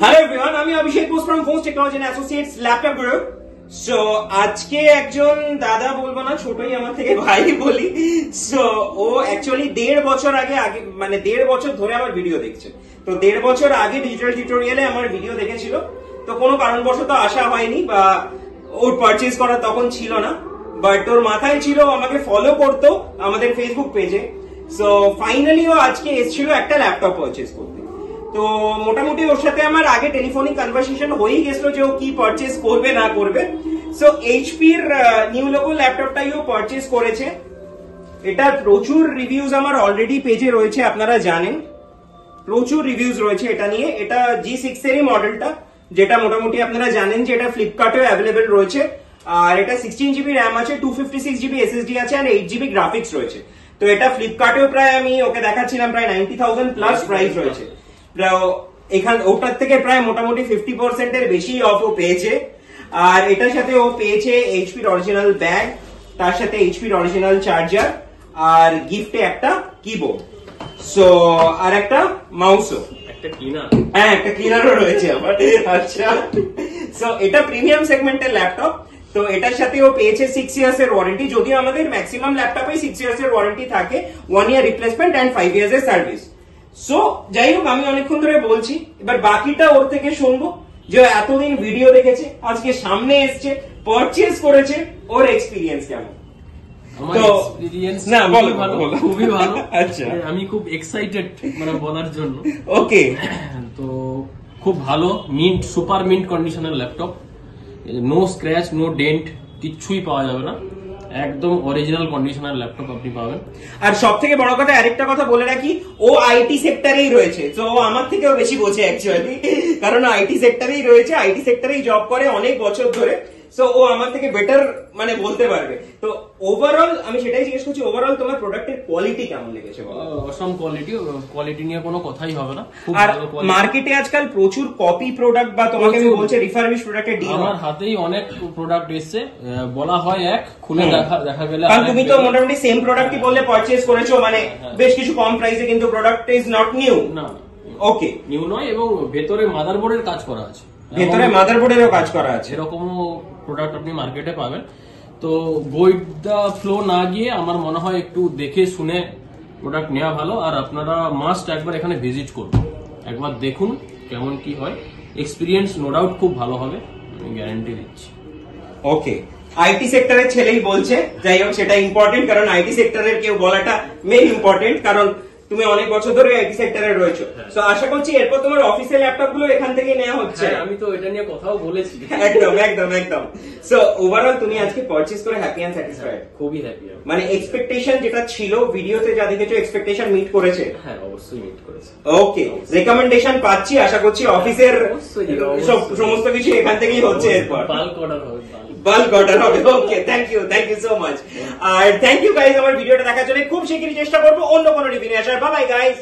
Hello everyone, আমি Abhishek Bose from force technology and associates laptop group. So আজকে একজন দাদা বলবো না, ছোটই আমার থেকে ভাই বলি। সো ও অ্যাকচুয়ালি 1.5 বছর আগে মানে 1.5 বছর ধরে আমার ভিডিও দেখছে। তো 1.5 বছর আগে ডিজিটাল টিউটোরিয়ালে আমার ভিডিও দেখেছিল, তো কোনো কারণবশত আসা হয়নি বা ওর পারচেজ করা তখন ছিল না, বাট ওর মাথায় ছিল আমাকে ফলো করতো আমাদের ফেসবুক পেজে। সো ফাইনালি ও আজকে এসেছিল একটা ল্যাপটপ পারচেজ করতে। তো মোটামুটি ওর সাথে আমার আগে টেলিফোনিক কনভারসেশন হয়েই গেছিল যে ও কি পারচেজ করবে না করবে। সো এইচপির নিউ লোগো ল্যাপটপটাই ও পারচেজ করেছে। এটা প্রচুর রিভিউজ আমার অলরেডি পেজে রয়েছে, আপনারা জানেন প্রচুর রিভিউজ রয়েছে এটা নিয়ে। এটা G6 এরই মডেলটা, যেটা মোটামুটি আপনারা জানেন যে এটা ফ্লিপকার্টেও অ্যাভেলেবেল রয়েছে। আর এটা 16 জিবি র্যাম আছে, 256 জিবি এসএসডি আছে আর 8 জিবি গ্রাফিক্স রয়েছে। তো এটা ফ্লিপকার্টেও প্রায় আমি ওকে দেখাচ্ছিলাম প্রায় 90,000 প্লাস প্রাইস রয়েছে। এখান ওটার থেকে প্রায় মোটামুটি 50% এর বেশি অফ ও পেয়েছে। আর এটার সাথে ও পেয়েছে এইচপির অরিজিনাল ব্যাগ, তার সাথে এইচপির অরিজিনাল চার্জার আর গিফটে একটা কিবোর্ড, সো আর একটা মাউসও, একটা ক্লিনার, হ্যাঁ একটা ক্লিনারও রয়েছে আমার। আচ্ছা, সো এটা প্রিমিয়াম সেগমেন্টের ল্যাপটপ। তো এটার সাথে ও পেয়েছে 6 ইয়ার্স এর ওয়ারেন্টি, যদিও আমাদের ম্যাক্সিমাম ল্যাপটপে 6 ইয়ার্স এর ওয়ারেন্টি থাকে, 1 ইয়ার রিপ্লেসমেন্ট এন্ড 5 ইয়ার্স এর সার্ভিস। সো যাই হোক, আমি অনেকক্ষণ ধরে বলছি, এবার বাকিটা ওর থেকে শুনবো যে এতদিন ভিডিও দেখেছে, আজকে সামনে এসছে, পারচেজ করেছে, ওর এক্সপিরিয়েন্স কেমন। আমার এক্সপেরিয়েন্স না খুবই ভালো। আচ্ছা, আমি খুব এক্সাইটেড মানে বলার জন্য। ওকে, তো খুব ভালো, মিন্ট, সুপার মিন্ট কন্ডিশনের laptop, no scratch no dent, কিচ্ছুই পাওয়া যাবে না, একদম অরিজিনাল কন্ডিশনার ল্যাপটপ আপনি পাবেন। আর সব থেকে বড় কথা, আরেকটা কথা বলে রাখি, ও আইটি সেক্টরেই রয়েছে, তো ও আমার থেকেও বেশি বোঝে অ্যাকচুয়ালি, কারণ আইটি সেক্টরেই রয়েছে, আইটি সেক্টরেই জব করে অনেক বছর ধরে। সো ও আমার থেকে বেটার মানে বলতে পারবে। তো ওভারঅল আমি সেটাই জিজ্ঞেস করছি, ওভারঅল তোমার প্রোডাক্টের কোয়ালিটি কেমন লেগেছে? অসম কোয়ালিটি নিয়ে কোনো কথাই হবে না। আর মার্কেটে আজকাল প্রচুর কপি প্রোডাক্ট বা তোমাকে আমি বলছি রিফারবিশ প্রোডাক্টের ডিল, আমার হাতেই অনেক প্রোডাক্ট এসেছে, বলা হয় এক, খুলে দেখা গেলে, কারণ তুমি তো মোটামুটি সেম প্রোডাক্টই বললে পারচেজ করেছো, মানে বেশ কিছু কম প্রাইসে, কিন্তু প্রোডাক্ট ইজ নট নিউ। না, ওকে, নিউ নয়, এবং ভেতরে মাদারবোর্ডের কাজ করা আছে, ভেতরে মাদারবোর্ডেরও কাজ করা আছে, এরকমও প্রোডাক্ট আপনি মার্কেটে পাবেন। তো গোইড দা ফ্লো না গিয়ে আমার মনে হয় একটু দেখে শুনে প্রোডাক্ট নেওয়া ভালো। আর আপনারা মাস্ট একবার এখানে ভিজিট করুন, একবার দেখুন কেমন কি হয়। এক্সপিরিয়েন্স নো ডাউট খুব ভালো হবে, আমি গ্যারান্টি দিচ্ছি। ওকে, আইটি সেক্টরের ছেলেই বলছে, যাই হোক সেটা ইম্পর্টেন্ট, কারণ আইটি সেক্টরের কেউ বলাটা মেইন ইম্পর্টেন্ট, কারণ তুমি অনেক বছর ধরে আইটি সেক্টরে রয়েছো। তো আশা করছি এরপর তোমার অফিসের ল্যাপটপ গুলো এখান থেকে নেওয়া হচ্ছে। আমি তো এটা নিয়ে কথাও বলেছি। একদম একদম একদম। সো ওভারঅল তুমি আজকে পারচেজ করে হ্যাপি এন্ড স্যাটিসফাইড? খুবই হ্যাপি। মানে এক্সপেকটেশন যেটা ছিল ভিডিওতে যা দেখেছো, এক্সপেকটেশন মিট করেছে? হ্যাঁ, অবশ্যই মিট করেছে। ওকে, রেকমেন্ডেশন পাচ্ছি, আশা করছি অফিসের সমস্ত কিছু এখান থেকেই হচ্ছে এরপর। বাল্ক অর্ডার হবে। Okay, thank you so much. আর থ্যাংক ইউ গাইজ আমার ভিডিওটা দেখার জন্য। খুব শিগগিরই চেষ্টা করবো অন্য কোনো রিভিউ নিয়ে আসার। Bye bye guys.